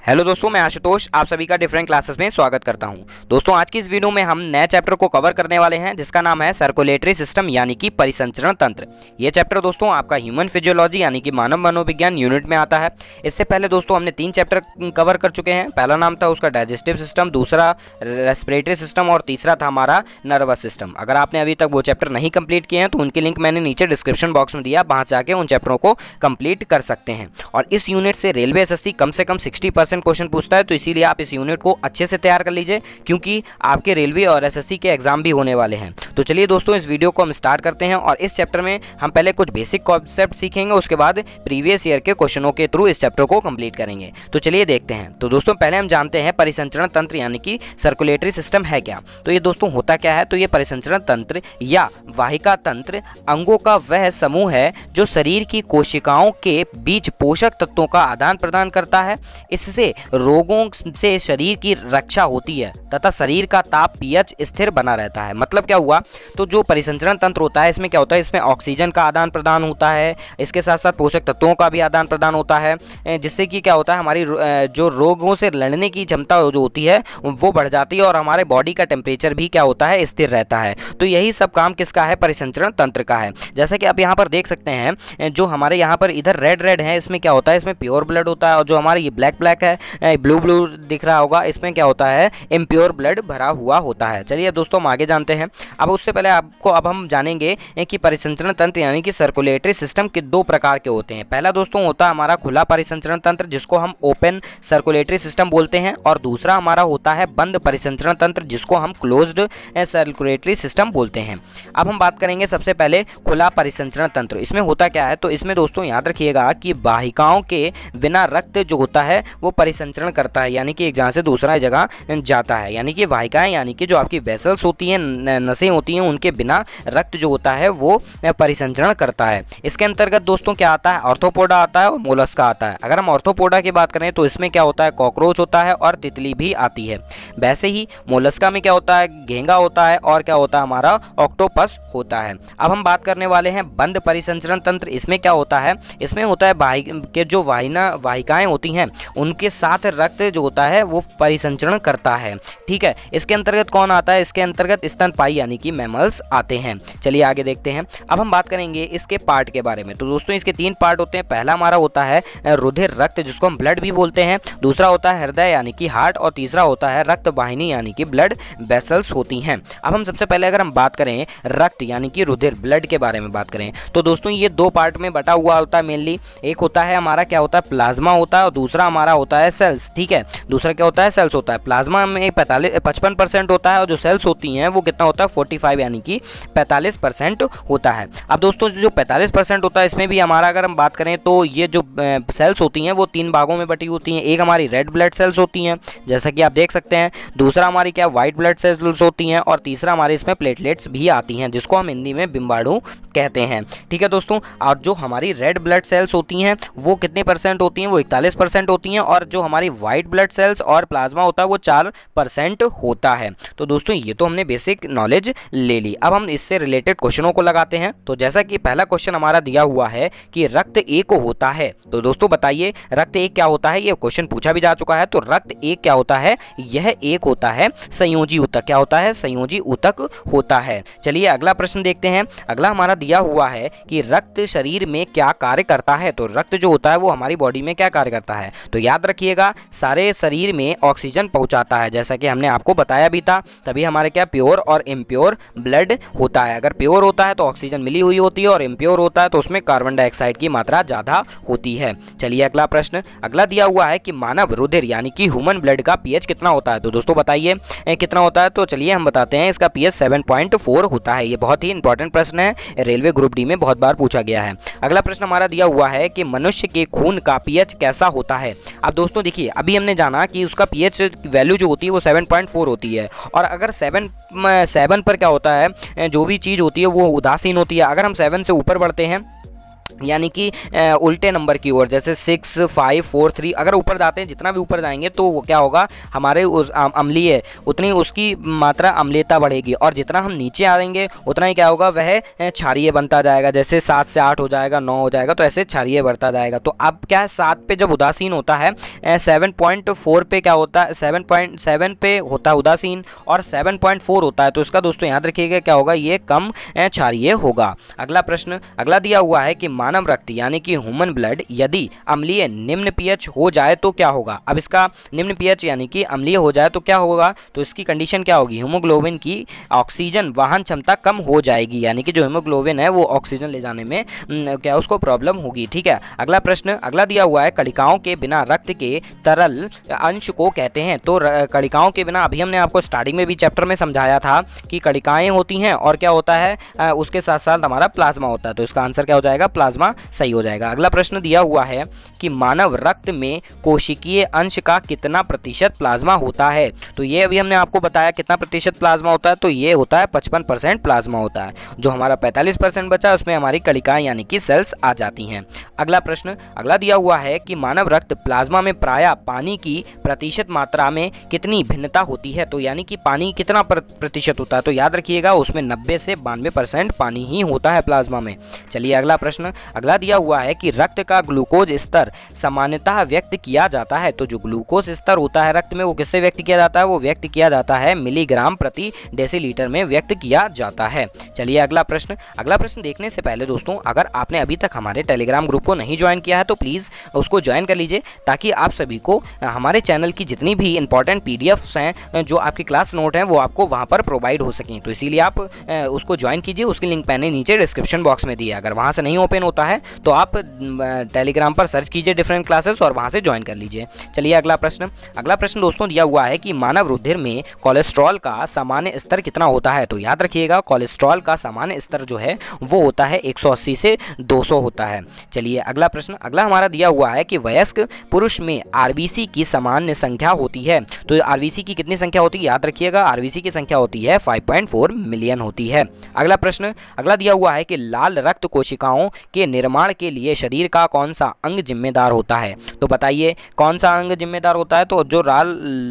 Hello दोस्तों, मैं आशुतोष आप सभी का डिफरेंट क्लासेस में स्वागत करता हूं। दोस्तों आज की इस वीडियो में हम नए चैप्टर को कवर करने वाले हैं जिसका नाम है सर्कुलेटरी सिस्टम यानी कि परिसंचरण तंत्र। ये चैप्टर दोस्तों आपका ह्यूमन फिजियोलॉजी यानी कि मानव मनोविज्ञान यूनिट में आता है। इससे पहले दोस्तों हमने 3 चैप्टर कवर कर चुके हैं। पहला नाम था उसका डाइजेस्टिव सिस्टम, दूसरा रेस्पिरेटरी सिस्टम और तीसरा था हमारा नर्वस सिस्टम। अगर आपने अभी तक वो चैप्टर नहीं कंप्लीट किए हैं तो उनकी लिंक मैंने नीचे डिस्क्रिप्शन बॉक्स में दिया, वहां जाके उन चैप्टरों को कंप्लीट कर सकते हैं। और इस यूनिट से रेलवे एसएससी कम से कम 60% क्वेश्चन पूछता है, तो इसीलिए आप इस यूनिट को अच्छे से तैयार कर लीजिए क्योंकि आपके रेलवे और एसएससी के एग्जाम भी होने वाले हैं। तो चलिए दोस्तों इस वीडियो को हम स्टार्ट करते हैं और इस चैप्टर में हम पहले कुछ बेसिक कॉन्सेप्ट सीखेंगे, उसके बाद प्रीवियस ईयर के क्वेश्चनों के थ्रू इस चैप्टर को कंप्लीट करेंगे। तो चलिए देखते हैं। तो दोस्तों पहले हम जानते हैं परिसंचरण तंत्र यानी कि सर्कुलेटरी सिस्टम है क्या। तो ये दोस्तों होता क्या है, तो ये परिसंचरण तंत्र या वाहिका तंत्र अंगों का वह समूह है जो शरीर की कोशिकाओं के बीच पोषक तत्वों का आदान प्रदान करता है। इससे रोगों से शरीर की रक्षा होती है तथा शरीर का ताप पीएच स्थिर बना रहता है। मतलब क्या हुआ, तो जो परिसंचरण तंत्र होता है इसमें क्या होता है, इसमें ऑक्सीजन का आदान प्रदान होता है, इसके साथ साथ पोषक तत्वों का भी आदान प्रदान होता है, जिससे कि क्या होता है हमारी जो रोगों से लड़ने की क्षमता जो होती है वो बढ़ जाती है और हमारे बॉडी का टेम्परेचर भी क्या होता है, स्थिर रहता है। तो यही सब काम किसका है, परिसंचरण तंत्र का है। जैसा कि आप यहाँ पर देख सकते हैं, जो हमारे यहाँ पर इधर रेड रेड है इसमें क्या होता है, इसमें प्योर ब्लड होता है, और जो हमारे ये ब्लैक ब्लैक है, ब्लू ब्लू दिख रहा होगा, इसमें क्या होता है, इम्प्योर ब्लड भरा हुआ होता है। चलिए दोस्तों हम आगे जानते हैं। अब उससे पहले अब हम जानेंगे कि परिसंचरण तंत्र यानी कि सर्कुलेटरी सिस्टम के 2 प्रकार के होते हैं। पहला दोस्तों होता है हमारा खुला परिसंचरण तंत्र जिसको हम ओपन सर्कुलेटरी सिस्टम बोलते हैं, और दूसरा हमारा होता है बंद परिसंचरण तंत्र जिसको हम क्लोज्ड सर्कुलेटरी सिस्टम बोलते हैं। अब हम बात करेंगे सबसे पहले खुला परिसंचरण तंत्र। इसमें होता क्या है, तो इसमें दोस्तों याद रखिएगा कि वाहिकाओं के बिना रक्त जो होता है वो परिसंचरण करता है, यानी कि एक जगह से दूसरा जगह जाता है। यानी कि वाहिकाएं यानी कि जो आपकी वेसल्स होती हैं, नसें होती हैं, उनके बिना रक्त जो होता है वो परिसंचरण करता है। इसके अंतर्गत दोस्तों क्या आता है, ऑर्थोपोडा आता है और मोलस्का आता है। अगर हम ऑर्थोपोडा की बात करें तो इसमें क्या होता है, कॉकरोच होता है और तितली भी आती है। वैसे ही मोलस्का में क्या होता है, घेंगा होता है और क्या होता है हमारा ऑक्टोपस होता है। अब हम बात करने वाले हैं बंद परिसंचरण तंत्र। इसमें क्या होता है, इसमें होता है के जो वाहिकाएं होती हैं उनके साथ रक्त जो होता है वो परिसंचरण करता है। ठीक है, इसके अंतर्गत कौन आता है, इसके अंतर्गत स्तनपायी यानी कि मैमल्स आते हैं। चलिए आगे देखते हैं। अब हम बात करेंगे इसके पार्ट के बारे में। तो दोस्तों इसके 3 पार्ट होते हैं। पहला हमारा होता है रुधिर रक्त जिसको हम ब्लड भी बोलते हैं, दूसरा होता है हृदय यानी कि हार्ट, और तीसरा होता है रक्त वाहिनी यानी कि ब्लड वेसल्स होती हैं। अब हम सबसे पहले अगर हम बात करें रक्त यानी कि रुधिर ब्लड के बारे में बात करें तो दोस्तों ये 2 पार्ट में बटा हुआ होता है मेनली। एक होता है हमारा क्या होता है, प्लाज्मा होता है, और दूसरा हमारा होता है सेल्स। ठीक है, दूसरा क्या होता है, सेल्स होता है। प्लाज्मा में 55% होता है और जो सेल्स होती हैं वो कितना होता है, 45 यानी कि 45% होता है। अब दोस्तों जो 45% होता है इसमें भी हमारा अगर हम बात करें तो ये जो सेल्स होती हैं वो 3 भागों में बटी होती हैं। एक हमारी रेड ब्लड सेल्स होती हैं जैसा कि आप देख सकते हैं, दूसरा हमारी क्या व्हाइट ब्लड सेल्स होती हैं, और तीसरा हमारे इसमें प्लेटलेट्स भी आती हैं जिसको हम हिंदी में बिम्बाणु कहते हैं। ठीक है दोस्तों, और जो हमारी रेड ब्लड सेल्स होती हैं वो कितने परसेंट होती हैं, वो 41% होती हैं, और जो हमारी व्हाइट ब्लड सेल्स और प्लाज्मा होता है वो 4% होता है। तो दोस्तों ये तो हमने बेसिक नॉलेज ले ली। अब हम इससे रिलेटेड क्वेश्चनों को लगाते हैं। तो जैसा कि पहला क्वेश्चन हमारा दिया हुआ है कि रक्त एक होता है, तो दोस्तों बताइए रक्त एक क्या होता है। ये क्वेश्चन पूछा भी जा चुका है। तो रक्त एक क्या होता है, यह एक होता है संयोजी ऊतक। क्या होता है, संयोजी ऊतक होता है। चलिए अगला प्रश्न देखते हैं। अगला हमारा दिया हुआ है कि रक्त शरीर में क्या कार्य करता है। तो रक्त जो होता है वो हमारी बॉडी में क्या कार्य करता है, तो याद रखिएगा सारे शरीर में ऑक्सीजन पहुंचाता है, जैसा कि हमने आपको बताया भी था। तभी हमारे क्या प्योर और इम्प्योर ब्लड होता है। अगर प्योर होता है तो ऑक्सीजन मिली हुई होती है, और इम्प्योर होता है तो उसमें कार्बन डाइऑक्साइड की मात्रा ज्यादा होती है। चलिए अगला प्रश्न। अगला दिया हुआ है कि मानव रुधिर यानी कि ह्यूमन ब्लड का पीएच कितना होता है। तो दोस्तों बताइए कितना होता है। तो चलिए हम बताते हैं, इसका पीएच 7.4 होता है। ये बहुत ही इंपॉर्टेंट प्रश्न है, रेलवे ग्रुप डी में बहुत बार पूछा गया है। अगला प्रश्न हमारा दिया हुआ है कि मनुष्य के खून का पीएच कैसा होता है। अब दोस्तों देखिए अभी हमने जाना कि उसका पीएच वैल्यू जो होती है वो 7.4 होती है, और अगर 7 पर क्या होता है, जो भी चीज होती है वो उदासीन होती है। अगर हम 7 से ऊपर बढ़ते हैं यानी कि उल्टे नंबर की ओर, जैसे 6 5 4 3 अगर ऊपर जाते हैं, जितना भी ऊपर जाएंगे तो वो क्या होगा, हमारे उस अम्लीय उतनी उसकी मात्रा अम्लीयता बढ़ेगी, और जितना हम नीचे आएंगे उतना ही क्या होगा, वह क्षारीय बनता जाएगा। जैसे 7 से 8 हो जाएगा, 9 हो जाएगा, तो ऐसे क्षारीय बढ़ता जाएगा। तो अब क्या है, 7 पे जब उदासीन होता है, 7.4 पे क्या होता है, 7.7 पे होता है उदासीन, और 7.4 होता है, तो इसका दोस्तों याद रखिएगा क्या होगा, ये कम क्षारीय होगा। अगला प्रश्न अगला दिया हुआ है कि मानव रक्त यानी कि ह्यूमन ब्लड यदि अम्लीय निम्न पीएच हो जाए तो क्या होगा। अब इसका निम्न पीएच यानी कि अम्लीय हो जाए तो क्या होगा, तो इसकी कंडीशन क्या होगी, हीमोग्लोबिन की ऑक्सीजन वहन क्षमता कम हो जाएगी, यानी कि जो हीमोग्लोबिन है वो ऑक्सीजन ले जाने में क्या उसको प्रॉब्लम होगी। ठीक है, अगला प्रश्न अगला दिया हुआ है, कणिकाओं के बिना रक्त के तरल अंश को कहते हैं। तो कणिकाओं के बिना, अभी हमने आपको स्टार्टिंग में भी चैप्टर में समझाया था कि कणिकाएं होती हैं और क्या होता है, उसके साथ साथ हमारा प्लाज्मा होता है, तो इसका आंसर क्या हो जाएगा, प्लाज्मा सही हो जाएगा। अगला प्रश्न दिया हुआ है कि मानव रक्त में कोशिकीय अंश का कितना प्रतिशत प्लाज्मा होता है। तो ये अभी हमने आपको बताया कितना प्रतिशत प्लाज्मा होता है, तो ये होता है 55% प्लाज्मा होता है। जो हमारा 45% बचा उसमें हमारी कणिकाएं यानी कि सेल्स आ जाती हैं। अगला प्रश्न अगला दिया हुआ है कि मानव रक्त प्लाज्मा में प्रायः पानी की प्रतिशत मात्रा में कितनी भिन्नता होती है। तो यानी कि पानी कितना प्रतिशत होता है, तो याद रखिएगा उसमें 90 से 92% पानी ही होता है प्लाज्मा में। चलिए अगला प्रश्न अगला दिया हुआ है कि रक्त का ग्लूकोज स्तर सामान्यतः व्यक्त किया जाता है। तो जो ग्लूकोज स्तर होता है रक्त में वो किससे व्यक्त किया जाता है, वो व्यक्त किया जाता है मिलीग्राम प्रति डेसीलीटर में व्यक्त किया जाता है। चलिए अगला प्रश्न देखने से पहले दोस्तों, अगर आपने अभी तक हमारे टेलीग्राम ग्रुप को नहीं ज्वाइन किया है तो प्लीज उसको ज्वाइन कर लीजिए, ताकि आप सभी को हमारे चैनल की जितनी भी इंपॉर्टेंट पीडीएफ्स हैं, जो आपके क्लास नोट हैं, वो आपको वहां पर प्रोवाइड हो सकें। तो इसीलिए आप उसको ज्वाइन कीजिए, उसकी लिंक मैंने नीचे डिस्क्रिप्शन बॉक्स में दी है। अगर वहां से नहीं ओपन होता है तो आप टेलीग्राम पर सर्च कीजिए डिफरेंट क्लासेस और वहां से ज्वाइन कर लीजिए। चलिए अगला प्रश्न दोस्तों दिया हुआ है कि मानव रुधिर में कोलेस्ट्रॉल का सामान्य स्तर कितना होता है। तो याद रखिएगा कोलेस्ट्रॉल का सामान्य स्तर जो है वो होता है 180 से 200 होता है। चलिए अगला प्रश्न अगला हमारा दिया हुआ है कि वयस्क पुरुष में आरबीसी की सामान्य संख्या होती है। तो आरबीसी की कितनी संख्या होती है, याद रखिएगा आरबीसी की संख्या होती है 5.4 मिलियन होती है। अगला प्रश्न अगला दिया हुआ है कि लाल रक्त कोशिकाओं के निर्माण के लिए शरीर का कौन सा अंग जिम्मेदार होता है। तो बताइए कौन सा अंग जिम्मेदार होता है। तो जो लाल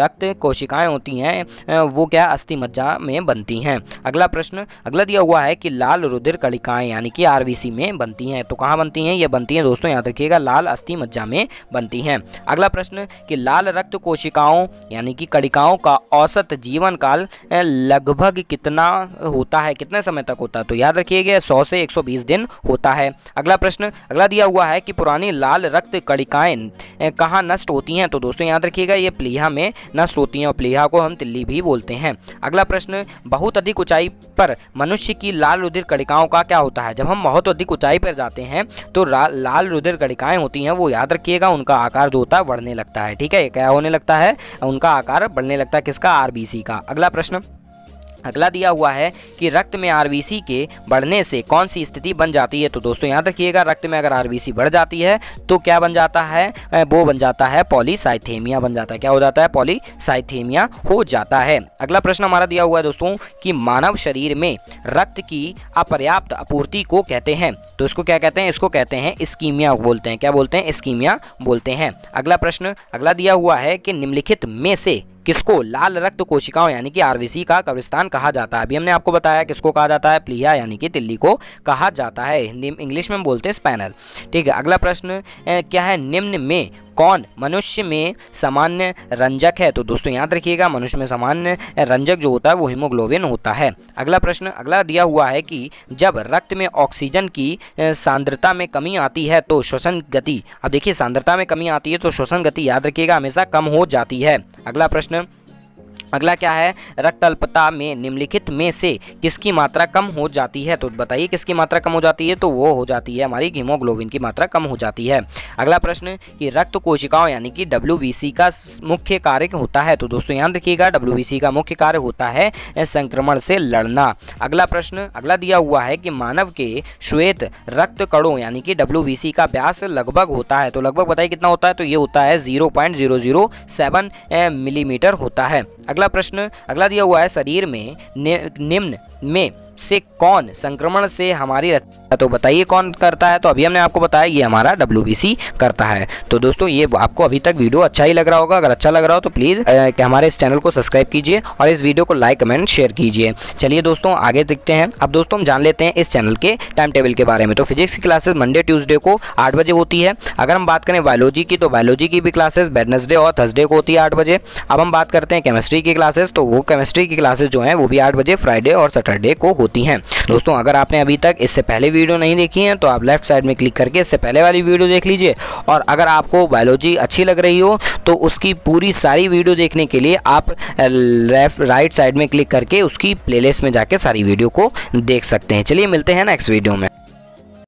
रक्त कोशिकाएं होती हैं वो क्या अस्थि मज्जा में बनती हैं। अगला प्रश्न अगला दिया हुआ है कि लाल रुधिर कणिकाएं यानी कि आरबीसी में बनती हैं। तो कहाँ बनती हैं, ये बनती हैं दोस्तों याद रखिएगा लाल अस्थि मज्जा में बनती हैं। अगला प्रश्न कि लाल रक्त कोशिकाओं यानी कि कणिकाओं का औसत जीवन काल लगभग कितना होता है, कितने समय तक होता है। तो याद रखिएगा 100 से 120 दिन होता है। अगला प्रश्न अगला दिया हुआ है कि पुरानी लाल रक्त कणिकाएं कहाँ नष्ट होती हैं। तो दोस्तों याद रखिएगा ये प्लीहा में नष्ट होती हैं और प्लीहा को हम तिल्ली भी बोलते हैं। अगला प्रश्न बहुत अधिक ऊंचाई पर मनुष्य की लाल रुधिर कणिकाओं का क्या होता है। जब हम बहुत अधिक ऊंचाई पर जाते हैं तो लाल रुधिर कणिकाएं होती हैं, वो याद रखिएगा उनका आकार जो होता है बढ़ने लगता है। ठीक है, क्या होने लगता है, उनका आकार बढ़ने लगता है, किसका, आरबीसी का। अगला प्रश्न अगला दिया हुआ है कि रक्त में आरबीसी के बढ़ने से कौन सी स्थिति बन जाती है। तो दोस्तों याद रखिएगा रक्त में अगर आरबीसी बढ़ जाती है तो क्या बन जाता है, वो बन जाता है पॉलीसाइथेमिया बन जाता है। क्या हो जाता है, पॉलीसाइथेमिया हो जाता है। अगला प्रश्न हमारा दिया हुआ है दोस्तों कि मानव शरीर में रक्त की अपर्याप्त आपूर्ति को कहते हैं। तो इसको क्या कहते हैं, इसको कहते हैं इस्कीमिया बोलते हैं। क्या बोलते हैं, इस्कीमिया बोलते हैं। अगला प्रश्न अगला दिया हुआ है कि निम्नलिखित में से किसको लाल रक्त कोशिकाओं यानी कि आरबीसी का कब्रिस्तान कहा जाता है। अभी हमने आपको बताया किसको कहा जाता है, प्लीहा यानी कि तिल्ली को कहा जाता है, हिंदी इंग्लिश में बोलते हैं स्पैनल। ठीक है, अगला प्रश्न क्या है, निम्न में कौन मनुष्य में सामान्य रंजक है। तो दोस्तों याद रखिएगा मनुष्य में सामान्य रंजक जो होता है वो हीमोग्लोबिन होता है। अगला प्रश्न अगला दिया हुआ है कि जब रक्त में ऑक्सीजन की सांद्रता में कमी आती है तो श्वसन गति, अब देखिए सांद्रता में कमी आती है तो श्वसन गति याद रखिएगा हमेशा कम हो जाती है। अगला प्रश्न अगला क्या है, रक्त अल्पता में निम्नलिखित में से किसकी मात्रा कम हो जाती है। तो बताइए किसकी मात्रा कम हो जाती है, तो वो हो जाती है हमारी हीमोग्लोबिन की मात्रा कम हो जाती है। अगला प्रश्न कि रक्त कोशिकाओं यानी कि डब्ल्यूबीसी का मुख्य कार्य होता है। तो दोस्तों याद रखिएगा डब्ल्यूबीसी का मुख्य कार्य होता है संक्रमण से लड़ना। अगला प्रश्न अगला दिया हुआ है कि मानव के श्वेत रक्त कणों यानी कि डब्ल्यूबीसी का व्यास लगभग होता है। तो लगभग बताइए कितना होता है, तो ये होता है 0.007 मिलीमीटर होता है। अगला प्रश्न अगला दिया हुआ है शरीर में निम्न में से कौन संक्रमण से हमारी रक्षा, तो बताइए कौन करता है। तो अभी हमने आपको बताया ये हमारा WBC करता है। तो दोस्तों ये आपको अभी तक वीडियो अच्छा ही लग रहा होगा। अगर अच्छा लग रहा हो तो प्लीज़ हमारे इस चैनल को सब्सक्राइब कीजिए और इस वीडियो को लाइक कमेंट शेयर कीजिए। चलिए दोस्तों आगे देखते हैं। अब दोस्तों हम जान लेते हैं इस चैनल के टाइम टेबल के बारे में। तो फिजिक्स की क्लासेस मंडे ट्यूसडे को 8 बजे होती है। अगर हम बात करें बायोलॉजी की, तो बायोलॉजी की भी क्लासेस वेडनेसडे और थर्सडे को होती है 8 बजे। अब हम बात करते हैं केमिस्ट्री की क्लासेस, तो वो केमिस्ट्री की क्लासेस जो हैं वो भी 8 बजे फ्राइडे और सैटरडे को होती हैं। दोस्तों अगर आपने अभी तक इससे पहले वीडियो नहीं देखी है तो आप लेफ्ट साइड में क्लिक करके इससे पहले वाली वीडियो देख लीजिए। और अगर आपको बायोलॉजी अच्छी लग रही हो तो उसकी पूरी सारी वीडियो देखने के लिए आप राइट साइड में क्लिक करके उसकी प्लेलिस्ट में जाके सारी वीडियो को देख सकते हैं। चलिए मिलते हैं नेक्स्ट वीडियो में।